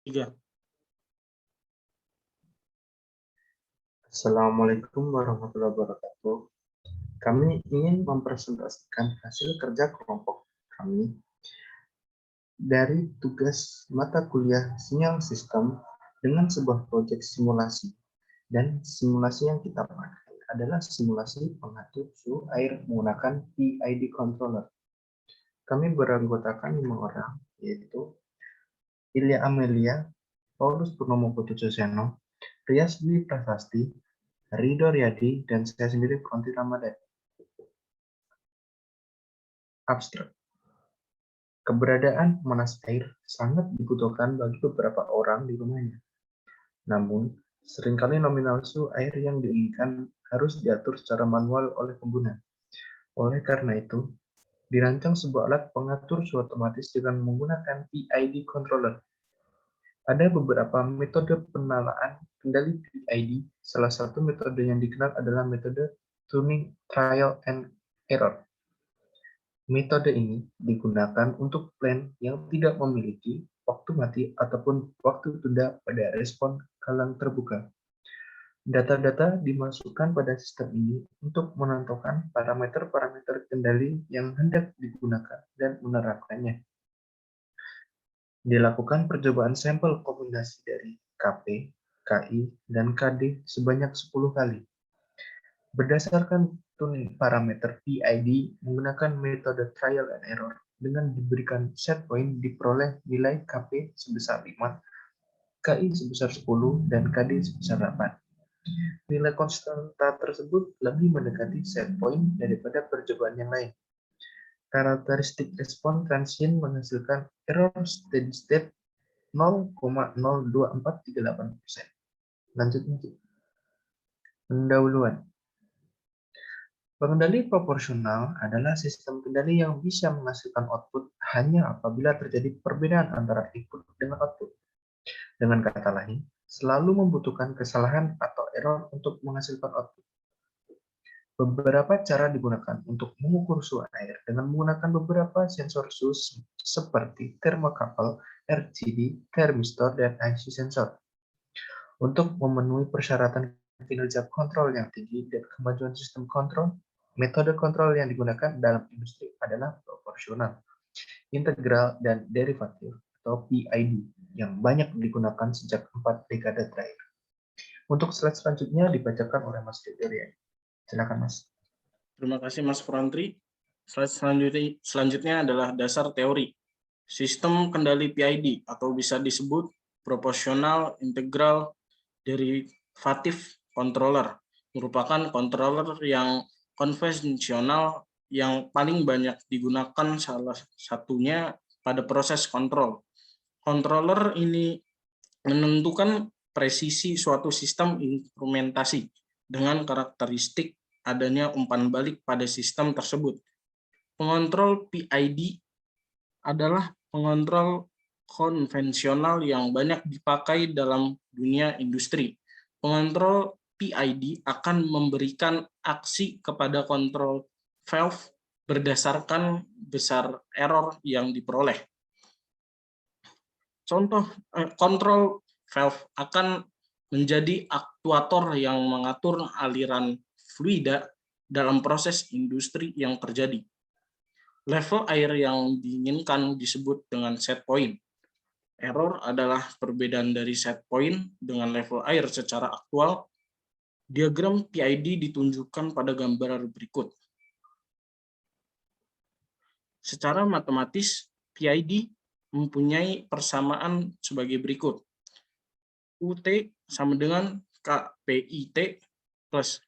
Tiga. Assalamualaikum warahmatullahi wabarakatuh. Kami ingin mempresentasikan hasil kerja kelompok kami dari tugas mata kuliah sinyal sistem dengan sebuah proyek simulasi. Dan simulasi yang kita pakai adalah simulasi pengatur suhu air menggunakan PID controller. Kami beranggotakan 5 orang, yaitu Ilya Amelia, Paulus Purnomo Putuseno, Rias Dwi Prasasti, Ridho Riyadi, dan saya sendiri Konti Ramadan. Abstrak. Keberadaan pemanas air sangat dibutuhkan bagi beberapa orang di rumahnya. Namun, seringkali nominal suhu air yang diinginkan harus diatur secara manual oleh pengguna. Oleh karena itu, dirancang sebuah alat pengatur suhu otomatis dengan menggunakan PID controller. Ada beberapa metode penalaan kendali PID. Salah satu metode yang dikenal adalah metode tuning trial and error. Metode ini digunakan untuk plan yang tidak memiliki waktu mati ataupun waktu tunda pada respon galang terbuka. Data-data dimasukkan pada sistem ini untuk menentukan parameter-parameter kendali yang hendak digunakan dan menerapkannya. Dilakukan percobaan sampel kombinasi dari KP, KI, dan KD sebanyak 10 kali. Berdasarkan tuning parameter PID menggunakan metode trial and error dengan diberikan set point diperoleh nilai KP sebesar 5, KI sebesar 10, dan KD sebesar 8. Nilai konstanta tersebut lebih mendekati set point daripada percobaan yang lain. Karakteristik respon transient menghasilkan error steady state 0,02438%. Lanjutnya, pendahuluan. Pengendali proporsional adalah sistem kendali yang bisa menghasilkan output hanya apabila terjadi perbedaan antara input dengan output. Dengan kata lain, selalu membutuhkan kesalahan atau error untuk menghasilkan output. Beberapa cara digunakan untuk mengukur suhu air dengan menggunakan beberapa sensor suhu seperti thermocouple, RGB, thermistor, dan IC sensor. Untuk memenuhi persyaratan kinerja kontrol yang tinggi dan kemajuan sistem kontrol, metode kontrol yang digunakan dalam industri adalah proporsional, integral, dan derivatif atau PID yang banyak digunakan sejak 4 dekade terakhir. Untuk slide selanjutnya dibacakan oleh Mas Dorian. Silakan Mas. Terima kasih Mas Frantri. Slide selanjutnya adalah dasar teori. Sistem kendali PID atau bisa disebut proporsional integral derivatif controller merupakan controller yang konvensional yang paling banyak digunakan, salah satunya pada proses kontrol. Controller ini menentukan presisi suatu sistem instrumentasi dengan karakteristik adanya umpan balik pada sistem tersebut. Pengontrol PID adalah pengontrol konvensional yang banyak dipakai dalam dunia industri. Pengontrol PID akan memberikan aksi kepada kontrol valve berdasarkan besar error yang diperoleh. Contoh, kontrol valve akan menjadi aktuator yang mengatur aliran fluida dalam proses industri yang terjadi. Level air yang diinginkan disebut dengan set point. Error adalah perbedaan dari set point dengan level air secara aktual. Diagram PID ditunjukkan pada gambar berikut. Secara matematis, PID mempunyai persamaan sebagai berikut. UT sama dengan KPIT plus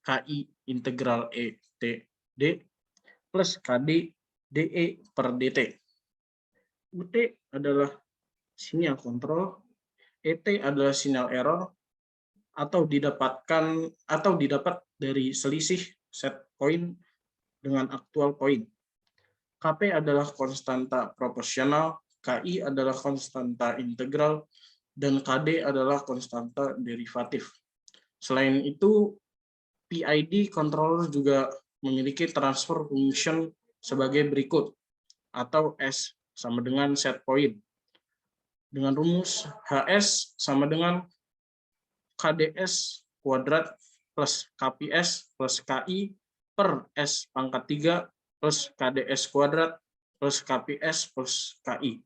KI integral ETD plus KD DE per DT. UT adalah sinyal kontrol, ET adalah sinyal error atau didapat dari selisih set point dengan aktual point. KP adalah konstanta proporsional, KI adalah konstanta integral, dan KD adalah konstanta derivatif. Selain itu, PID controller juga memiliki transfer function sebagai berikut, atau S sama dengan set point. dengan rumus HS sama dengan KDS kuadrat plus KPS plus KI per S pangkat 3 plus KDS kuadrat plus KPS plus KI.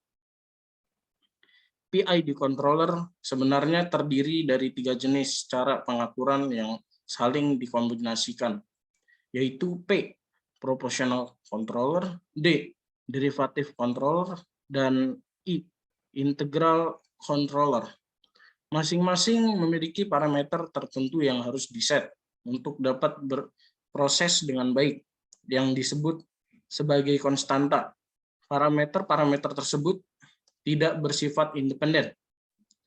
PID controller sebenarnya terdiri dari 3 jenis cara pengaturan yang saling dikombinasikan, yaitu P, proportional controller, D, derivative controller, dan I, integral controller. Masing-masing memiliki parameter tertentu yang harus diset untuk dapat berproses dengan baik, yang disebut sebagai konstanta. Parameter-parameter tersebut tidak bersifat independen,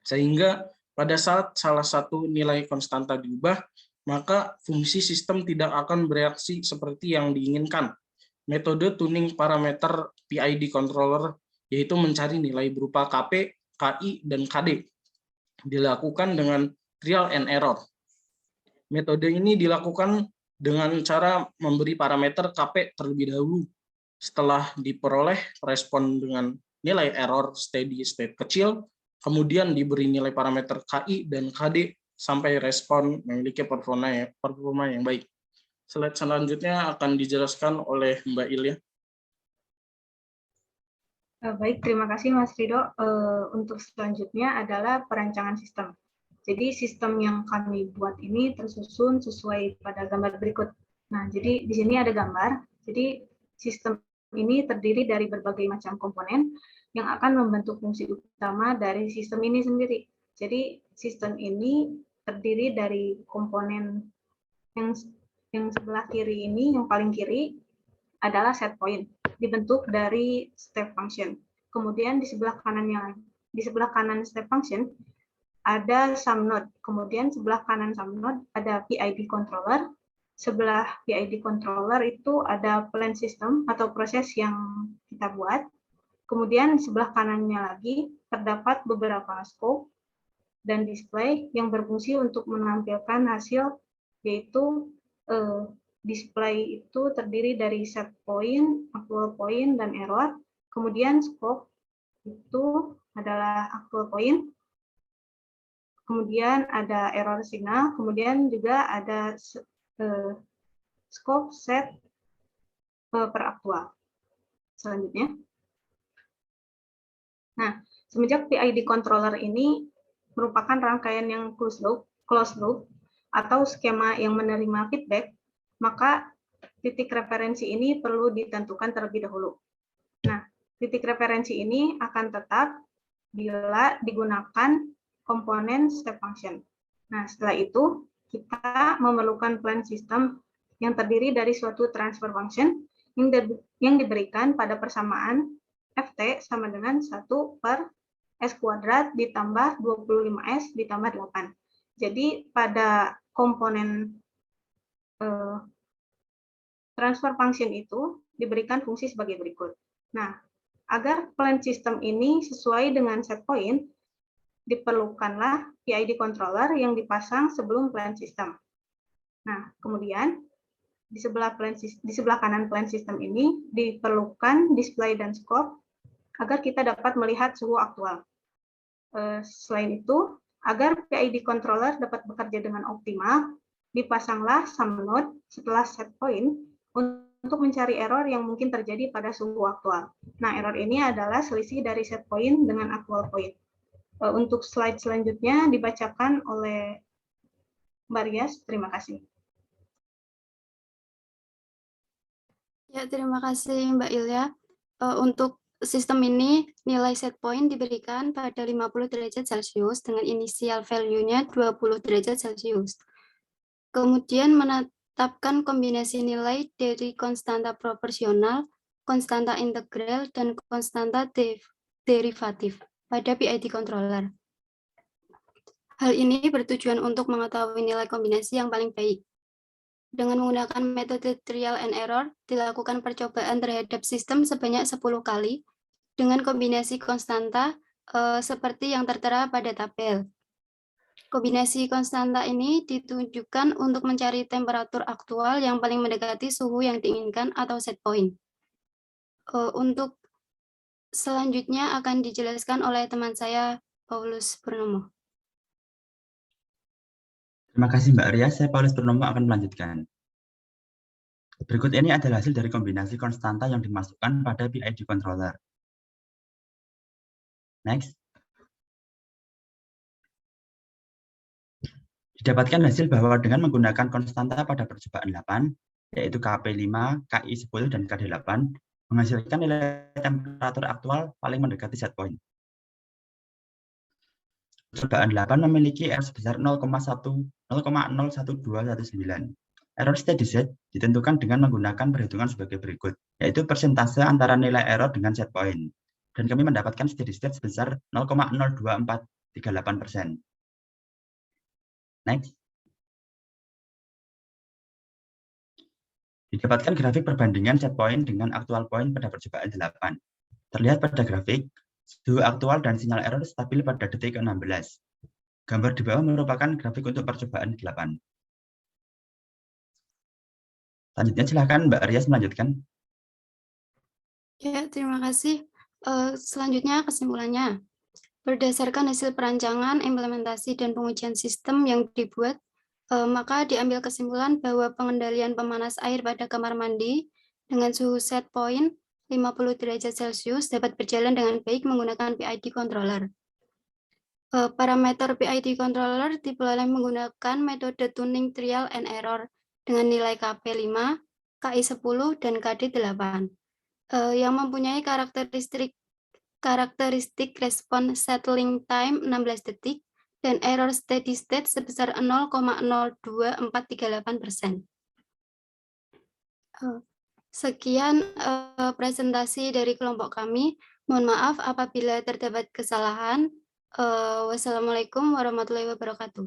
sehingga pada saat salah satu nilai konstanta diubah, maka fungsi sistem tidak akan bereaksi seperti yang diinginkan. Metode tuning parameter PID controller yaitu mencari nilai berupa KP, KI, dan KD. Dilakukan dengan trial and error. Metode ini dilakukan dengan cara memberi parameter KP terlebih dahulu. Setelah diperoleh respon dengan nilai error steady state kecil, kemudian diberi nilai parameter KI dan KD sampai respon memiliki performa yang baik. Slide selanjutnya akan dijelaskan oleh Mbak Ilya. Baik, terima kasih Mas Rido. Untuk selanjutnya adalah perancangan sistem. Jadi sistem yang kami buat ini tersusun sesuai pada gambar berikut. Nah, jadi di sini ada gambar. Jadi sistem ini terdiri dari berbagai macam komponen yang akan membentuk fungsi utama dari sistem ini sendiri. Jadi sistem ini terdiri dari komponen yang sebelah kiri ini, yang paling kiri adalah set point, dibentuk dari step function. Kemudian di sebelah kanan step function ada sum node. Kemudian sebelah kanan sum node ada PID controller. Sebelah PID controller itu ada plan system atau proses yang kita buat. Kemudian sebelah kanannya lagi terdapat beberapa scope dan display yang berfungsi untuk menampilkan hasil, yaitu display itu terdiri dari set point, actual point, dan error. Kemudian scope itu adalah actual point. Kemudian ada error signal. Kemudian juga ada scope set per aktual. Selanjutnya. Nah, semenjak PID controller ini merupakan rangkaian yang closed loop atau skema yang menerima feedback, maka titik referensi ini perlu ditentukan terlebih dahulu. Nah, titik referensi ini akan tetap bila digunakan komponen step function. Nah, setelah itu kita memerlukan plan system yang terdiri dari suatu transfer function yang diberikan pada persamaan Ft sama dengan 1 per S kuadrat ditambah 25S ditambah 8. Jadi pada komponen transfer function itu diberikan fungsi sebagai berikut. Nah, agar plan system ini sesuai dengan set point, diperlukanlah PID controller yang dipasang sebelum plan system. Nah, kemudian di sebelah kanan plan system ini diperlukan display dan scope agar kita dapat melihat suhu aktual. Selain itu, agar PID controller dapat bekerja dengan optimal, dipasanglah sum node setelah set point untuk mencari error yang mungkin terjadi pada suhu aktual. Nah, error ini adalah selisih dari set point dengan actual point. Untuk slide selanjutnya dibacakan oleh Mbak Rias. Terima kasih. Ya, terima kasih Mbak Ilya. Untuk sistem ini, nilai set point diberikan pada 50 derajat Celcius dengan inisial value-nya 20 derajat Celcius. Kemudian menetapkan kombinasi nilai dari konstanta proporsional, konstanta integral, dan konstanta derivatif pada PID controller. Hal ini bertujuan untuk mengetahui nilai kombinasi yang paling baik. Dengan menggunakan metode trial and error, dilakukan percobaan terhadap sistem sebanyak 10 kali dengan kombinasi konstanta seperti yang tertera pada tabel. Kombinasi konstanta ini ditunjukkan untuk mencari temperatur aktual yang paling mendekati suhu yang diinginkan atau set point. Untuk Selanjutnya akan dijelaskan oleh teman saya, Paulus Purnomo. Terima kasih Mbak Ria, saya Paulus Purnomo akan melanjutkan. Berikut ini adalah hasil dari kombinasi konstanta yang dimasukkan pada PID controller. Next. Didapatkan hasil bahwa dengan menggunakan konstanta pada percobaan 8, yaitu KP5, KI10, dan KD8, menghasilkan nilai temperatur aktual paling mendekati set point. Percobaan 8 memiliki error sebesar 0,01219. Error steady state ditentukan dengan menggunakan perhitungan sebagai berikut, yaitu persentase antara nilai error dengan set point. Dan kami mendapatkan steady state sebesar 0,02438%. Next. Didapatkan grafik perbandingan set point dengan aktual point pada percobaan 8. Terlihat pada grafik, suhu aktual dan sinyal error stabil pada detik ke-16. Gambar di bawah merupakan grafik untuk percobaan 8. Selanjutnya silakan Mbak Rias melanjutkan. Ya, terima kasih. Selanjutnya kesimpulannya. Berdasarkan hasil perancangan, implementasi, dan pengujian sistem yang dibuat, maka diambil kesimpulan bahwa pengendalian pemanas air pada kamar mandi dengan suhu set point 50 derajat Celcius dapat berjalan dengan baik menggunakan PID controller. Parameter PID controller diperoleh menggunakan metode tuning trial and error dengan nilai KP5, KI10, dan KD8 yang mempunyai karakteristik respon settling time 16 detik dan error steady state sebesar 0,02438%. Sekian presentasi dari kelompok kami. Mohon maaf apabila terdapat kesalahan. Wassalamualaikum warahmatullahi wabarakatuh.